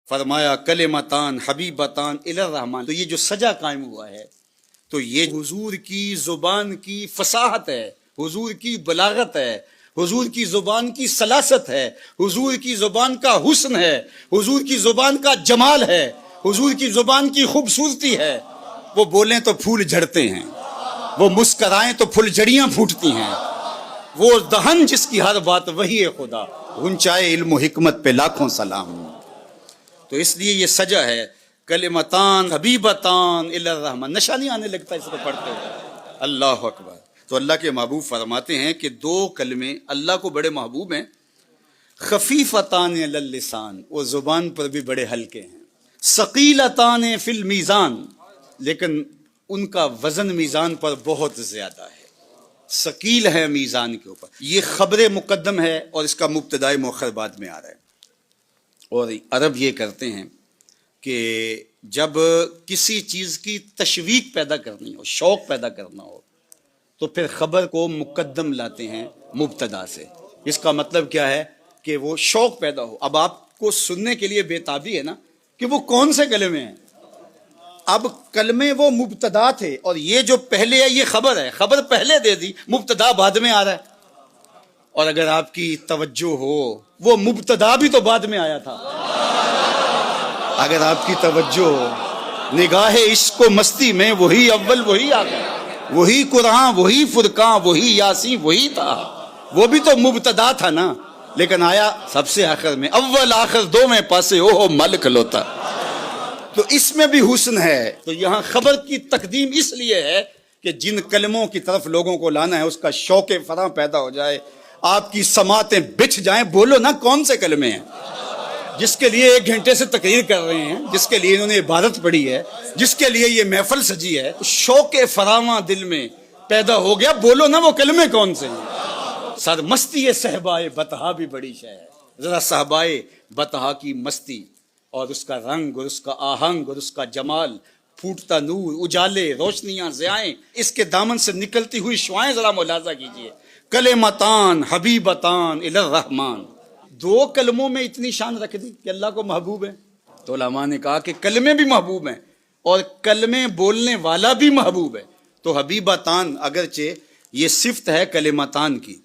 فرمایا کلمتان حبیبتان الی الرحمن. تو یہ جو سجا قائم ہوا ہے تو یہ حضور کی زبان کی فصاحت ہے، حضور کی بلاغت ہے، حضور کی زبان کی سلاست ہے، حضور کی زبان کا حسن ہے، حضور کی زبان کا جمال ہے، حضور کی زبان کی خوبصورتی ہے. وہ بولیں تو پھول جھڑتے ہیں، وہ مسکرائیں تو پھول جھڑیاں پھوٹتی ہیں. وہ دہن جس کی ہر بات وہی ہے خدا، غنچائے علم و حکمت پہ لاکھوں سلام. تو اس لیے یہ سجا ہے کلمتان حبیبتان الی الرحمن. نشہ نہیں آنے لگتا اس کو پڑھتے ہوئے. اللہ اکبر. تو اللہ کے محبوب فرماتے ہیں کہ دو کلمے اللہ کو بڑے محبوب ہیں. خفیفتان علی اللسان، وہ زبان پر بھی بڑے ہلکے ہیں. ثقیلتان فی المیزان، لیکن ان کا وزن میزان پر بہت زیادہ ہے، ثقیل ہے میزان کے اوپر. یہ خبر مقدم ہے اور اس کا مبتدائے مؤخر بعد میں آ رہا ہے. اور عرب یہ کرتے ہیں کہ جب کسی چیز کی تشویق پیدا کرنی ہو، شوق پیدا کرنا ہو، تو پھر خبر کو مقدم لاتے ہیں مبتدا سے. اس کا مطلب کیا ہے کہ وہ شوق پیدا ہو. اب آپ کو سننے کے لیے بےتابی ہے نا کہ وہ کون سے کلمے ہیں. اب کلمے وہ مبتدا تھے اور یہ جو پہلے ہے یہ خبر ہے. خبر پہلے دے دی، مبتدا بعد میں آ رہا ہے. اور اگر آپ کی توجہ ہو، وہ مبتدا بھی تو بعد میں آیا تھا. اگر آپ کی توجہ ہو، نگاہ عشق و مستی میں وہی اول وہی آ گیا. وہی قرآن، وہی فرقان، وہی یاسین، وہی تھا. وہ بھی تو مبتدا تھا نا، لیکن آیا سب سے آخر میں. اول آخر دو میں پاسے او ملک لوتا. تو اس میں بھی حسن ہے. تو یہاں خبر کی تقدیم اس لیے ہے کہ جن کلموں کی طرف لوگوں کو لانا ہے اس کا شوق فراں پیدا ہو جائے، آپ کی سماعتیں بچھ جائیں. بولو نا کون سے کلمے ہیں جس کے لیے 1 گھنٹے سے تقریر کر رہے ہیں، جس کے لیے انہوں نے عبادت پڑھی ہے، جس کے لیے یہ محفل سجی ہے. شوق فراواں دل میں پیدا ہو گیا. بولو نا وہ کلمے کون سے ہیں. سر مستی صحبائے بطحا بھی بڑی شے ہے. ذرا صحبائے بطحا کی مستی اور اس کا رنگ اور اس کا آہنگ اور اس کا جمال، پھوٹتا نور، اجالے، روشنیاں، ضیائیں، اس کے دامن سے نکلتی ہوئی شعائیں ذرا ملاحظہ کیجئے. کلمتان حبیبتان الی الرحمن. 2 کلموں میں اتنی شان رکھ دی کہ اللہ کو محبوب ہے. تو علماء نے کہا کہ کلمے بھی محبوب ہیں اور کلمے بولنے والا بھی محبوب ہے. تو حبیبتان اگرچہ یہ صفت ہے کلمتان کی،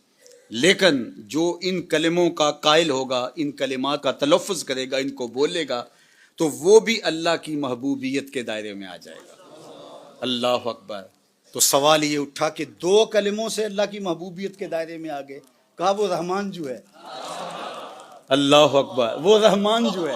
لیکن جو ان کلموں کا قائل ہوگا، ان کلمات کا تلفظ کرے گا، ان کو بولے گا، تو وہ بھی اللہ کی محبوبیت کے دائرے میں آ جائے گا. اللہ اکبر. تو سوال یہ اٹھا کہ 2 کلموں سے اللہ کی محبوبیت کے دائرے میں آ گئے. کہا وہ رحمان جو ہے. اللہ اکبر. وہ رحمان جو ہے